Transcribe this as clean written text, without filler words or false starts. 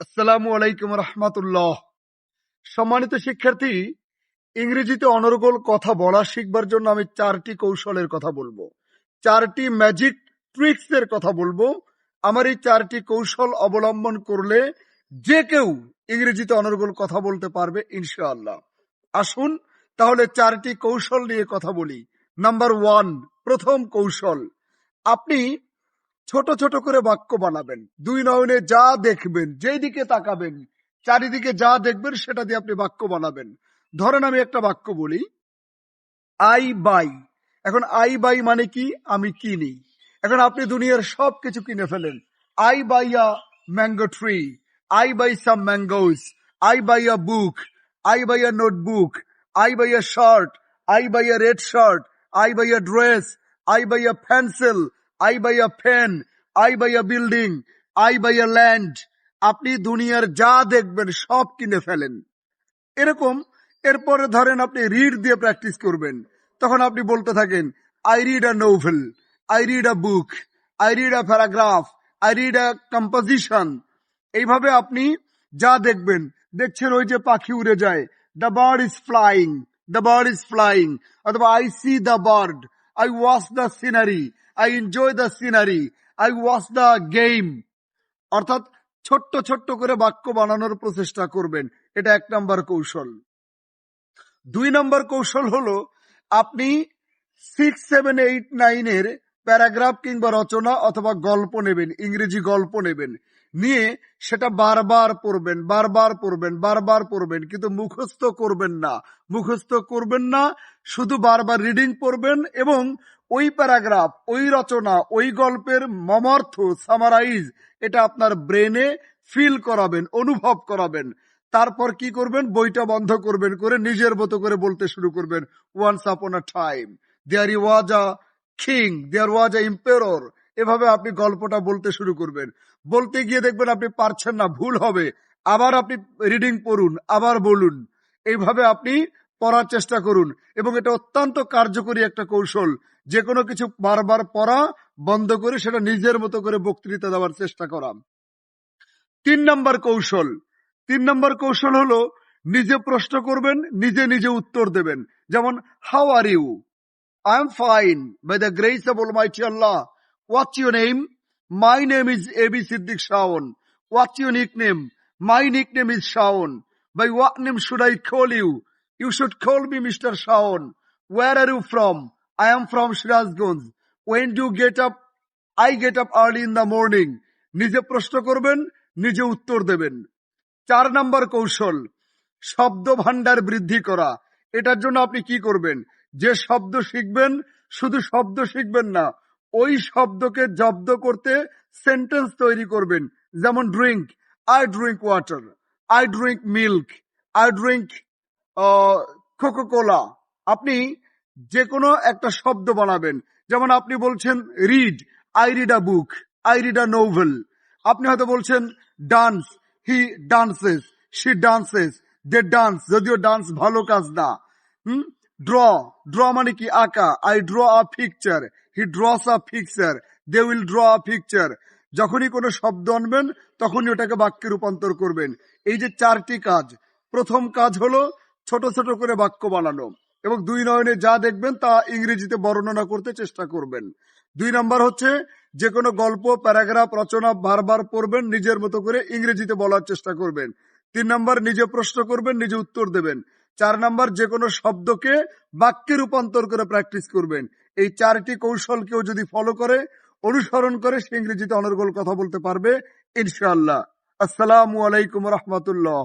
আসসালামু আলাইকুম রহমতুল্লাহ। সম্মানিত শিক্ষার্থী, ইংরেজিতে অনর্গল কথা বলা শিখবার জন্য আমি 4টি কৌশলের কথা বলবো, 4টি ম্যাজিক ট্রিক্স এর কথা বলবো। আমার এই 4টি কৌশল অবলম্বন করলে যে কেউ ইংরেজিতে অনর্গল কথা বলতে পারবে ইনশাআল্লাহ। আসুন তাহলে 4টি কৌশল নিয়ে কথা বলি। নাম্বার 1, প্রথম কৌশল, আপনি ছোট ছোট করে বাক্য বানাবেন। দুই নয়নে যা দেখবেন, যেই দিকে তাকাবেন, চারিদিকে যা দেখবেন সেটা দিয়ে আপনি বাক্য বানাবেন। ধরেন আমি একটা বাক্য বলি, আই বাই। এখন আই বাই মানে কি? আমি কিনি। এখন আপনি দুনিয়ার সব কিছু কিনে ফেলেন। I buy a mango tree, I buy some mangoes, I buy a book, I buy a notebook, I buy a shirt, I buy a red shirt, I buy a dress, I buy a pencil, I buy a pen, I buy a building, I buy a land. আপনি দুনিয়ার যা দেখবেন সব কিনে ফেলেন। এরকম এরপরে ধরেন আপনি রিড দিয়ে প্র্যাকটিস করবেন। তখন আপনি বলতে থাকেন, I read a novel, I read a book, I read a paragraph, I read a composition. এইভাবে আপনি যা দেখবেন, দেখছেন ওই যে পাখি উড়ে যায়, the bird is flying, the bird is flying, অথবা I see the bird, I watch the scenery, I enjoy the scenery, I watch the game. অর্থাৎ ছোট্ট ছোট্ট করে বাক্য বানানোর প্রচেষ্টা করবেন। এটা 1 নম্বর কৌশল। 2 নম্বর কৌশল হলো, আপনি 6, 7, 8, 9 এর প্যারাগ্রাফ কিংবা রচনা অথবা গল্প নেবেন, ইংরেজি গল্প নেবেন, নিয়ে সেটা বারবার পড়বেন, বারবার পড়বেন, বারবার পড়বেন, কিন্তু মুখস্থ করবেন না। মুখস্থ করবেন না, শুধু বারবার রিডিং পড়বেন এবং ওই প্যারাগ্রাফ, ওই রচনা, ওই গল্পের মর্মার্থ সামারাইজ এটা আপনার ব্রেনে ফিল করাবেন, অনুভব করাবেন। তারপর কি করবেন? বইটা বন্ধ করবেন, করে নিজের মতো করে বলতে শুরু করবেন, once upon a time there was a king, there was a empire. এভাবে আপনি গল্পটা বলতে শুরু করবেন। বলতে গিয়ে দেখবেন আপনি পারছেন না, ভুল হবে, আবার আপনি রিডিং পড়ুন, আবার বলুন। এইভাবে আপনি পড়ার চেষ্টা করুন এবং এটা অত্যন্ত কার্যকরী একটা কৌশল। যে কোনো কিছু বারবার পড়া বন্ধ করে সেটা নিজের মতো করে বক্তৃতা দেওয়ার চেষ্টা করা। 3 নম্বর কৌশল, 3 নম্বর কৌশল হলো, নিজে প্রশ্ন করবেন, নিজে নিজে উত্তর দেবেন। যেমন, how are you? I am fine by the grace of Almighty Allah. What's your name? My name is A.B. Siddiq Shawan. What's your nickname? My nickname is Shawan. By what name should I call you? You should call me Mr. Shawan. Where are you from? I am from Shirazganj. When do you get up? I get up early in the morning. নিজে প্রশ্ন করবেন, নিজে উত্তর দেবেন। 4 নম্বর কৌশল, শব্দ ভান্ডার বৃদ্ধি করা। এটার জন্য আপনি কি করবেন? যে শব্দ শিখবেন, শুধু শব্দ শিখবেন না, ওই শব্দকে জব্দ করতে সেন্টেন্স তৈরি করবেন। যেমন drink, I drink water, I drink milk, I drink Coca Cola. আপনি যে কোনো একটা শব্দ বানাবেন। যেমন আপনি বলছেন read, I read a book, I read a novel. আপনি হয়তো বলছেন dance, he dances, she dances, they dance, যদিও ডান্স ভালো কাজ না। ড্র, ড্র মানে কি? আঁকা, I draw a picture, he draws a picture, they will draw a picture. যখনই কোনো শব্দ আনবেন তখনই ওটাকে বাক্যে রূপান্তর করবেন। এই যে 4টি কাজ, প্রথম কাজ হলো ছোট ছোট করে বাক্য বানানো এবং 2 নয়নে যা দেখবেন তা ইংরেজিতে বর্ণনা করতে চেষ্টা করবেন। 2 নম্বর হচ্ছে, যে কোনো গল্প, প্যারাগ্রাফ, রচনা বারবার পড়বেন, নিজের মতো করে ইংরেজিতে বলার চেষ্টা করবেন। 3 নম্বর, নিজে প্রশ্ন করবেন, নিজে উত্তর দেবেন। 4 নম্বর, যে কোনো শব্দকে বাক্যে রূপান্তর করে প্র্যাকটিস করবেন। এই 4টি কৌশল কেউ যদি ফলো করে, অনুসরণ করে, সে ইংরেজিতে অনর্গল কথা বলতে পারবে ইনশাআল্লাহ। আসসালামু আলাইকুম রহমতুল্লাহ।